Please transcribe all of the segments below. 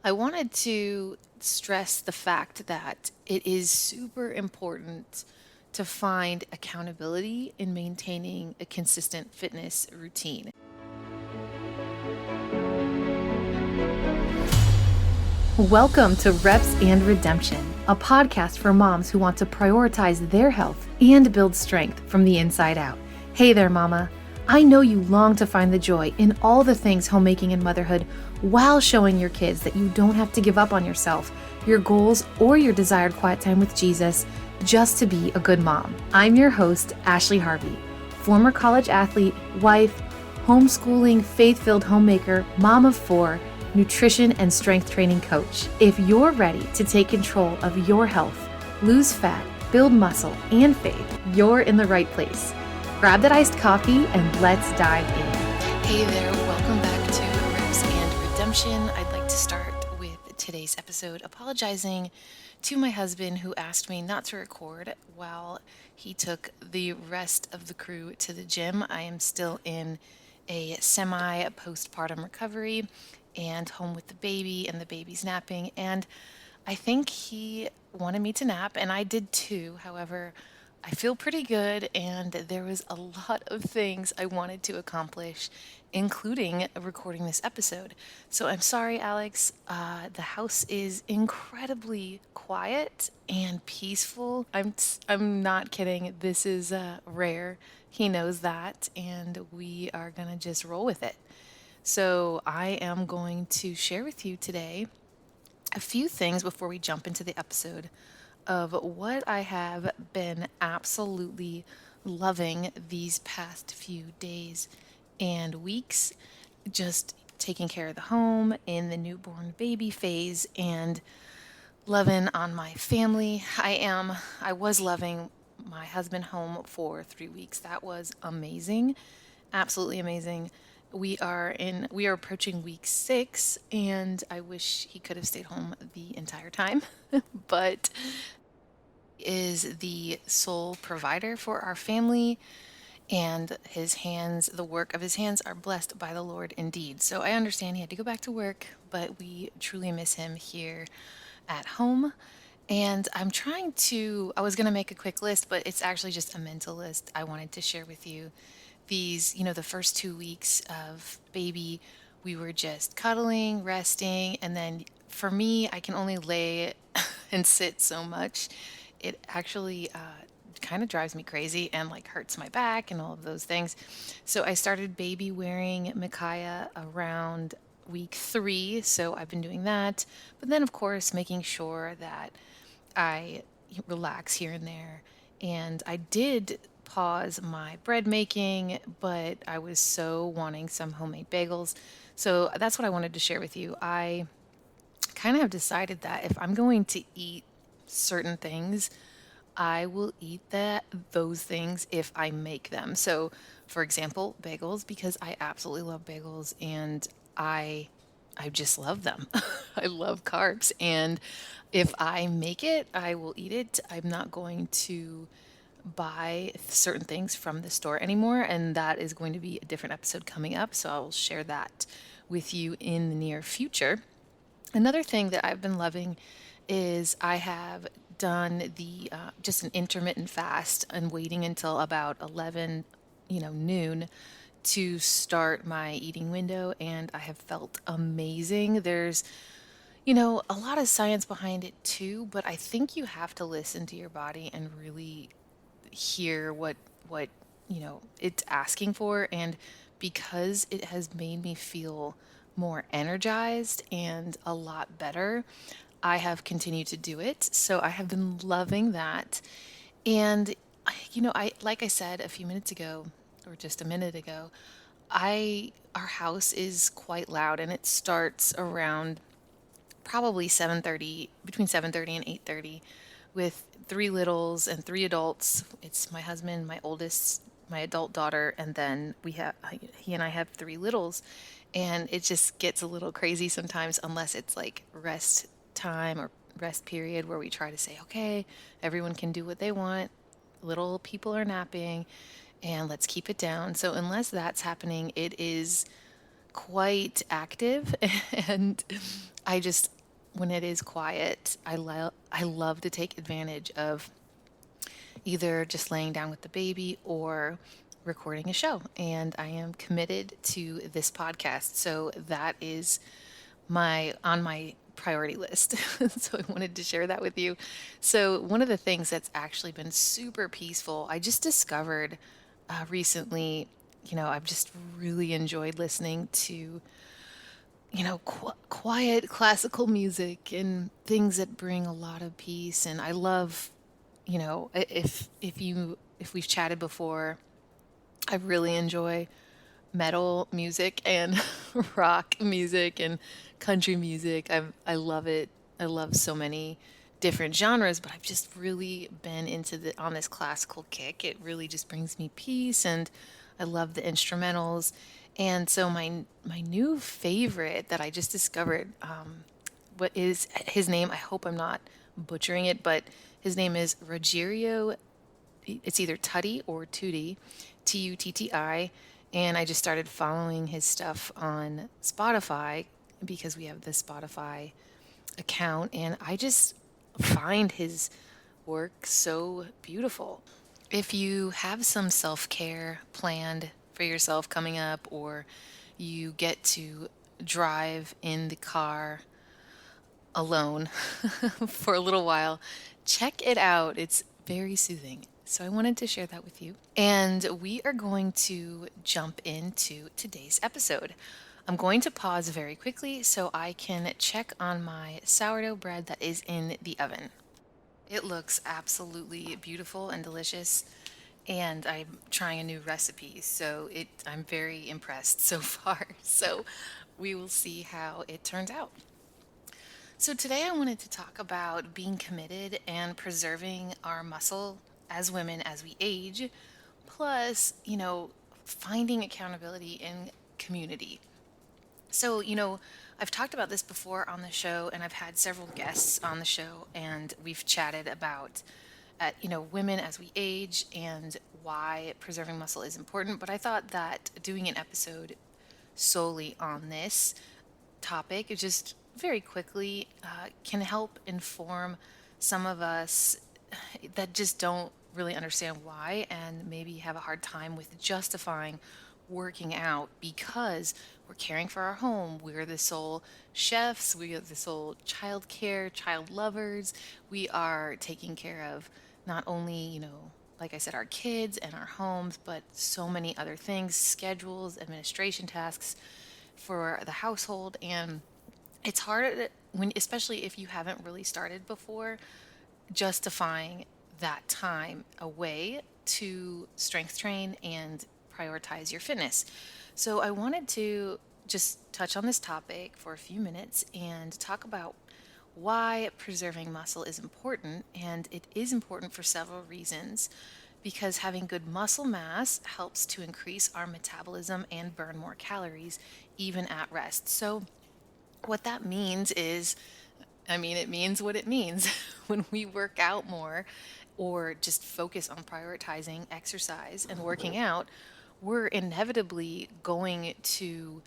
I wanted to stress the fact that it is super important to find accountability in maintaining a consistent fitness routine. Welcome to Reps and Redemption, a podcast for moms who want to prioritize their health and build strength from the inside out. Hey there, mama. I know you long to find the joy in all the things homemaking and motherhood while showing your kids that you don't have to give up on yourself, your goals, or your desired quiet time with Jesus just to be a good mom. I'm your host, Ashley Harvey, former college athlete, wife, homeschooling, faith-filled homemaker, mom of four, nutrition and strength training coach. If you're ready to take control of your health, lose fat, build muscle, and faith, you're in the right place. Grab that iced coffee and let's dive in. Hey there, welcome back to Reps and Redemption. I'd like to start with today's episode apologizing to my husband who asked me not to record while he took the rest of the crew to the gym. I am still in a semi-postpartum recovery and home with the baby, and the baby's napping. And I think he wanted me to nap, and I did too. However, I feel pretty good, and there was a lot of things I wanted to accomplish, including recording this episode. So I'm sorry, Alex. The house is incredibly quiet and peaceful. I'm not kidding. This is rare. He knows that, and we are gonna just roll with it. So I am going to share with you today a few things before we jump into the episode of what I have been absolutely loving these past few days and weeks, just taking care of the home in the newborn baby phase and loving on my family. I was loving my husband home for 3 weeks. That was amazing. Absolutely amazing. We are approaching week 6, and I wish he could have stayed home the entire time. But is the sole provider for our family, and the work of his hands are blessed by the Lord indeed. So I understand he had to go back to work, but we truly miss him here at home. And I was going to make a quick list, but it's actually just a mental list I wanted to share with you. The first 2 weeks of baby, we were just cuddling, resting. And then for me, I can only lay and sit so much. It actually kind of drives me crazy and like hurts my back and all of those things. So I started baby wearing Micaiah around week 3. So I've been doing that. But then, of course, making sure that I relax here and there. And I did pause my bread making, but I was so wanting some homemade bagels. So that's what I wanted to share with you. I kind of have decided that if I'm going to eat certain things, I will eat those things if I make them. So, for example, bagels, because I absolutely love bagels, and I I just love them. I love carbs, and if I make it, I will eat it. I'm not going to buy certain things from the store anymore, and that is going to be a different episode coming up, so I will share that with you in the near future. Another thing that I've been loving is I have done the just an intermittent fast and waiting until about 11, noon to start my eating window, and I have felt amazing. There's, a lot of science behind it too, but I think you have to listen to your body and really hear what it's asking for. And because it has made me feel more energized and a lot better, I have continued to do it. So I have been loving that. And I like I said a few minutes ago, or just a minute ago, I our house is quite loud, and it starts around probably 7:30, between 7:30 and 8:30, with 3 littles and 3 adults. It's my husband, my oldest, my adult daughter, and then he and I have 3 littles. And it just gets a little crazy sometimes, unless it's like rest time or rest period, where we try to say, okay, everyone can do what they want. Little people are napping, and let's keep it down. So unless that's happening, it is quite active and I just when it is quiet, I love to take advantage of either just laying down with the baby or recording a show. And I am committed to this podcast. So that is my on my priority list. So I wanted to share that with you. So one of the things that's actually been super peaceful, I just discovered recently, I've just really enjoyed listening to, quiet classical music and things that bring a lot of peace. And I love, if we've chatted before, I really enjoy metal music and rock music and country music. I love it. I love so many different genres, but I've just really been into the on this classical kick. It really just brings me peace and I love the instrumentals. And so my new favorite that I just discovered, what is his name? I hope I'm not butchering it, but his name is Rogerio. It's either Tutty or Tootie, Tutti, and I just started following his stuff on Spotify because we have the Spotify account, and I just find his work so beautiful. If you have some self care planned for yourself coming up, or you get to drive in the car alone for a little while, check it out. It's very soothing. So I wanted to share that with you. And we are going to jump into today's episode. I'm going to pause very quickly so I can check on my sourdough bread that is in the oven. It looks absolutely beautiful and delicious, and I'm trying a new recipe, so I'm very impressed so far. So we will see how it turns out. So, today I wanted to talk about being committed and preserving our muscle as women as we age, plus, finding accountability in community. So, I've talked about this before on the show, and I've had several guests on the show, and we've chatted about, women as we age and why preserving muscle is important. But I thought that doing an episode solely on this topic, it just very quickly can help inform some of us that just don't really understand why and maybe have a hard time with justifying working out because we're caring for our home. We're the sole chefs, we are the sole child care, child lovers. We are taking care of not only, like I said, our kids and our homes, but so many other things, schedules, administration tasks for the household. And it's hard when, especially if you haven't really started before, justifying that time away to strength train and prioritize your fitness. So I wanted to just touch on this topic for a few minutes and talk about why preserving muscle is important. And it is important for several reasons because having good muscle mass helps to increase our metabolism and burn more calories even at rest. So what that means is, it means what it means. When we work out more or just focus on prioritizing exercise and working out, we're inevitably going to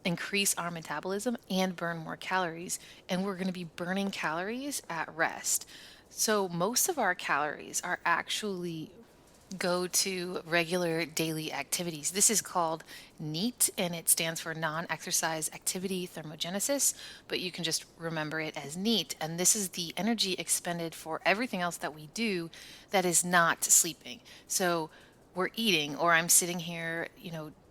increase our metabolism and burn more calories. And we're going to be burning calories at rest. So most of our calories are actually go to regular daily activities. This is called NEAT, and it stands for non-exercise activity thermogenesis, but you can just remember it as NEAT. And this is the energy expended for everything else that we do that is not sleeping. So we're eating, or I'm sitting here,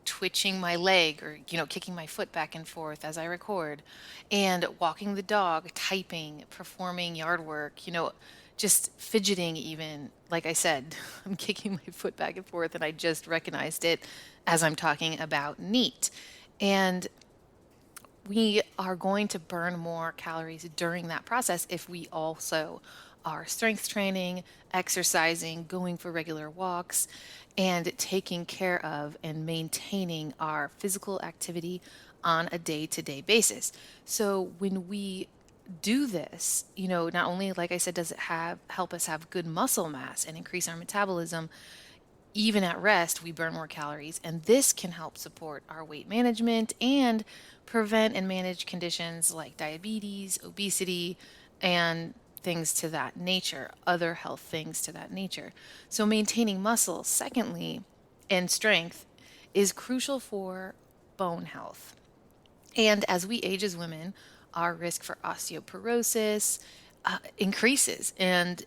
twitching my leg or, kicking my foot back and forth as I record, and walking the dog, typing, performing yard work, just fidgeting even. Like I said, I'm kicking my foot back and forth and I just recognized it as I'm talking about NEAT. And we are going to burn more calories during that process if we also are strength training, exercising, going for regular walks, and taking care of and maintaining our physical activity on a day-to-day basis. So when we do this, not only, like I said, does it help us have good muscle mass and increase our metabolism, even at rest, we burn more calories, and this can help support our weight management and prevent and manage conditions like diabetes, obesity, and things to that nature, other health things to that nature. So, maintaining muscle, secondly, and strength is crucial for bone health. And as we age as women, our risk for osteoporosis increases. And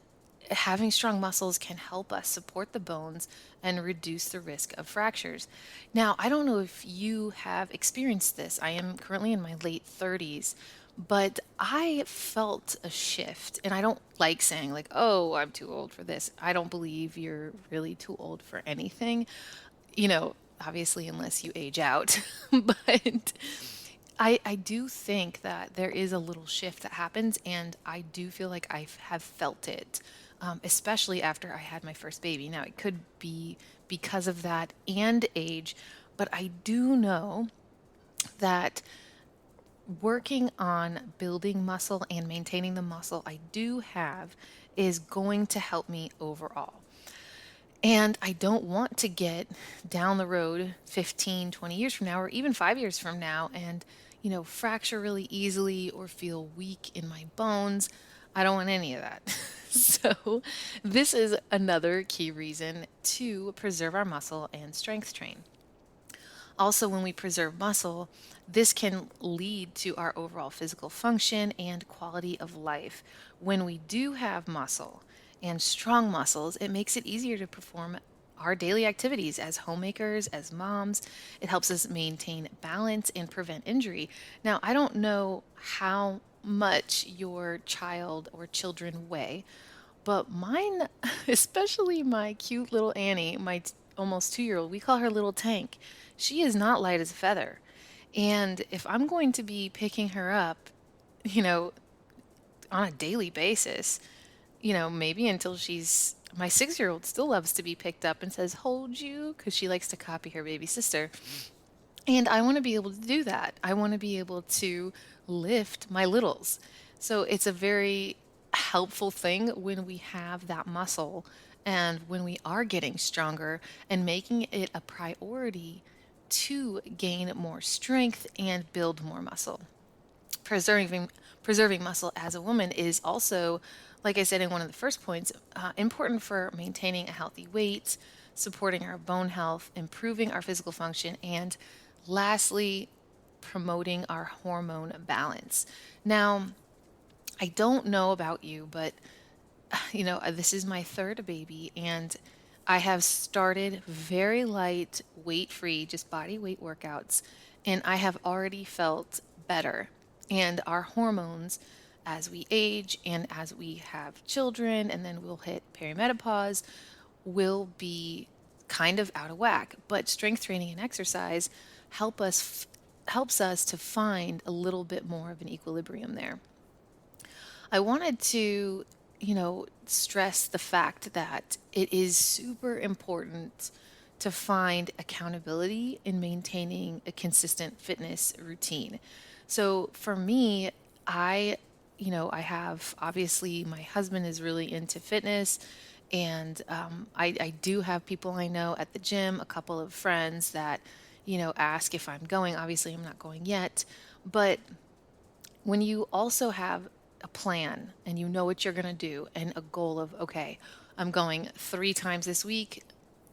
having strong muscles can help us support the bones and reduce the risk of fractures. Now, I don't know if you have experienced this. I am currently in my late 30s, but I felt a shift. And I don't like saying, like, oh, I'm too old for this. I don't believe you're really too old for anything, obviously, unless you age out. But I do think that there is a little shift that happens, and I do feel like I have felt it, especially after I had my first baby. Now, it could be because of that and age, but I do know that working on building muscle and maintaining the muscle I do have is going to help me overall. And I don't want to get down the road 15, 20 years from now, or even 5 years from now, and, fracture really easily or feel weak in my bones. I don't want any of that. So, this is another key reason to preserve our muscle and strength train. Also, when we preserve muscle, this can lead to our overall physical function and quality of life. When we do have muscle and strong muscles, it makes it easier to perform our daily activities as homemakers, as moms. It helps us maintain balance and prevent injury. Now, I don't know how much your child or children weigh, but mine, especially my cute little Annie, my almost 2 year old, we call her Little Tank. She is not light as a feather. And if I'm going to be picking her up, you know, on a daily basis, maybe until my 6 year old still loves to be picked up and says, hold you, because she likes to copy her baby sister. And I want to be able to do that. I want to be able to lift my littles. So it's a very helpful thing when we have that muscle and when we are getting stronger and making it a priority to gain more strength and build more muscle. Preserving muscle as a woman is also, like I said in one of the first points, important for maintaining a healthy weight, supporting our bone health, improving our physical function, and lastly, promoting our hormone balance. Now, I don't know about you, but this is my third baby, and I have started very light, weight free, just body weight workouts, and I have already felt better. And our hormones, as we age and as we have children, and then we'll hit perimenopause, will be kind of out of whack. But strength training and exercise helps us to find a little bit more of an equilibrium there. I wanted to, stress the fact that it is super important to find accountability in maintaining a consistent fitness routine. So for me, I have obviously my husband is really into fitness, and I do have people I know at the gym, a couple of friends that, ask if I'm going. Obviously, I'm not going yet, but when you also have a plan and you know what you're going to do and a goal of, okay, I'm going 3 times this week,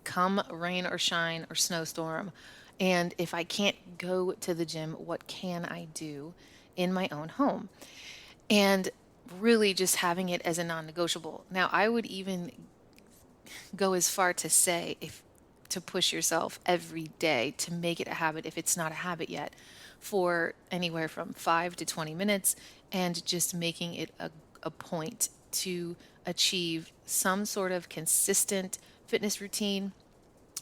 come rain or shine or snowstorm. And if I can't go to the gym, what can I do in my own home? And really just having it as a non negotiable. Now, I would even go as far to say to push yourself every day to make it a habit if it's not a habit yet, for anywhere from 5 to 20 minutes, and just making it a point to achieve some sort of consistent fitness routine.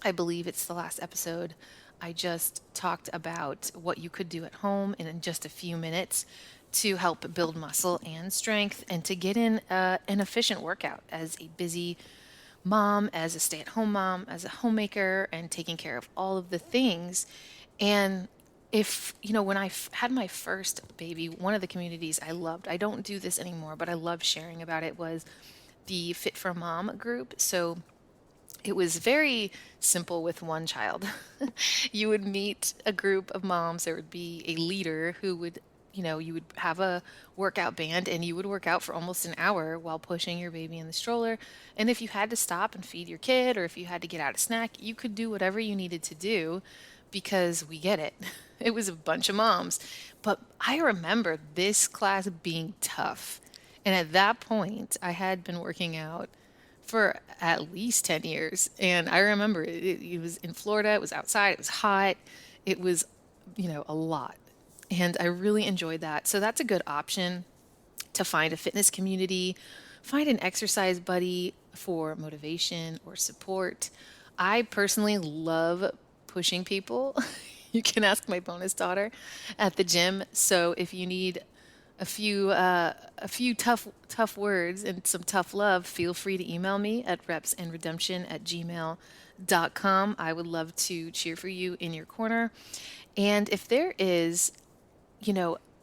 I believe it's the last episode. I just talked about what you could do at home in just a few minutes to help build muscle and strength and to get in an efficient workout as a busy mom, as a stay at home mom, as a homemaker, and taking care of all of the things. And when I had my first baby, one of the communities I loved, I don't do this anymore, but I love sharing about it, was the Fit for Mom group. So It was very simple with one child. You would meet a group of moms. There would be a leader who would, you would have a workout band and you would work out for almost an hour while pushing your baby in the stroller. And if you had to stop and feed your kid or if you had to get out a snack, you could do whatever you needed to do because we get it. It was a bunch of moms. But I remember this class being tough. And at that point, I had been working out for at least 10 years. And I remember it was in Florida, it was outside, it was hot, it was, a lot. And I really enjoyed that. So that's a good option to find a fitness community, find an exercise buddy for motivation or support. I personally love pushing people. You can ask my bonus daughter at the gym. So if you need a few tough words and some tough love, feel free to email me at repsandredemption@gmail.com. I would love to cheer for you in your corner. And if there is,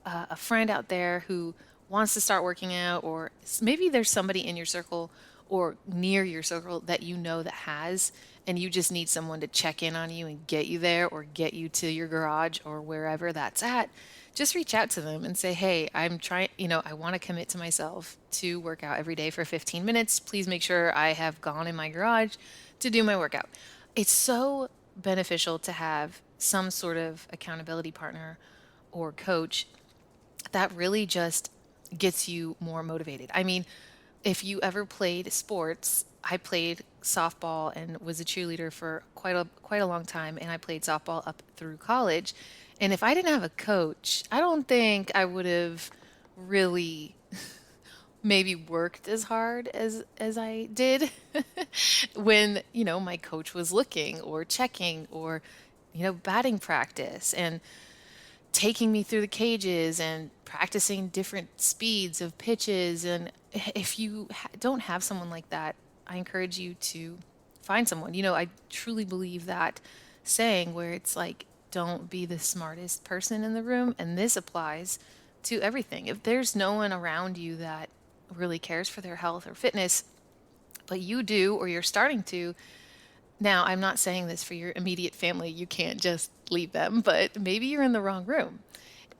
a friend out there who wants to start working out, or maybe there's somebody in your circle or near your circle that that has, and you just need someone to check in on you and get you there or get you to your garage or wherever that's at, just reach out to them and say, hey, I'm trying, I want to commit to myself to work out every day for 15 minutes. Please make sure I have gone in my garage to do my workout. It's so beneficial to have some sort of accountability partner or coach that really just gets you more motivated. I mean, if you ever played sports, I played softball and was a cheerleader for quite a long time, and I played softball up through college. And if I didn't have a coach, I don't think I would have really maybe worked as hard as I did when, my coach was looking or checking or, batting practice and taking me through the cages and practicing different speeds of pitches. And if you don't have someone like that, I encourage you to find someone. I truly believe that saying where it's like, don't be the smartest person in the room. And this applies to everything. If there's no one around you that really cares for their health or fitness, but you do, or you're starting to, now, I'm not saying this for your immediate family. You can't just leave them, but maybe you're in the wrong room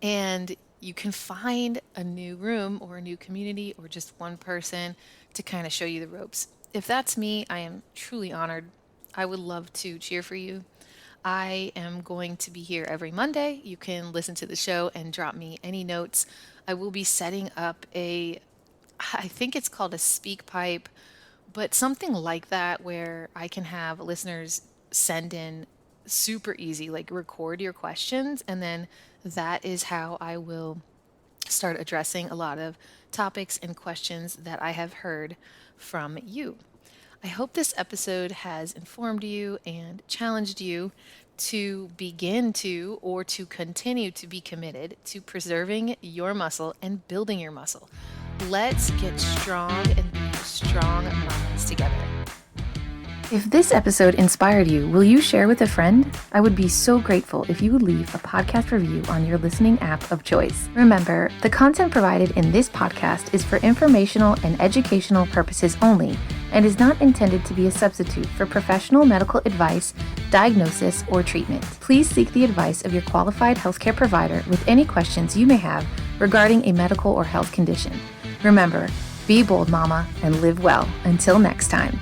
and you can find a new room or a new community or just one person to kind of show you the ropes. If that's me, I am truly honored. I would love to cheer for you. I am going to be here every Monday. You can listen to the show and drop me any notes. I will be setting up I think it's called a speak pipe, but something like that where I can have listeners send in super easy, like record your questions. And then that is how I will start addressing a lot of topics and questions that I have heard from you. I hope this episode has informed you and challenged you to begin to or to continue to be committed to preserving your muscle and building your muscle. Let's get strong and be strong mamas together. If this episode inspired you, will you share with a friend? I would be so grateful if you would leave a podcast review on your listening app of choice. Remember, the content provided in this podcast is for informational and educational purposes only and is not intended to be a substitute for professional medical advice, diagnosis, or treatment. Please seek the advice of your qualified healthcare provider with any questions you may have regarding a medical or health condition. Remember, be bold, mama, and live well. Until next time.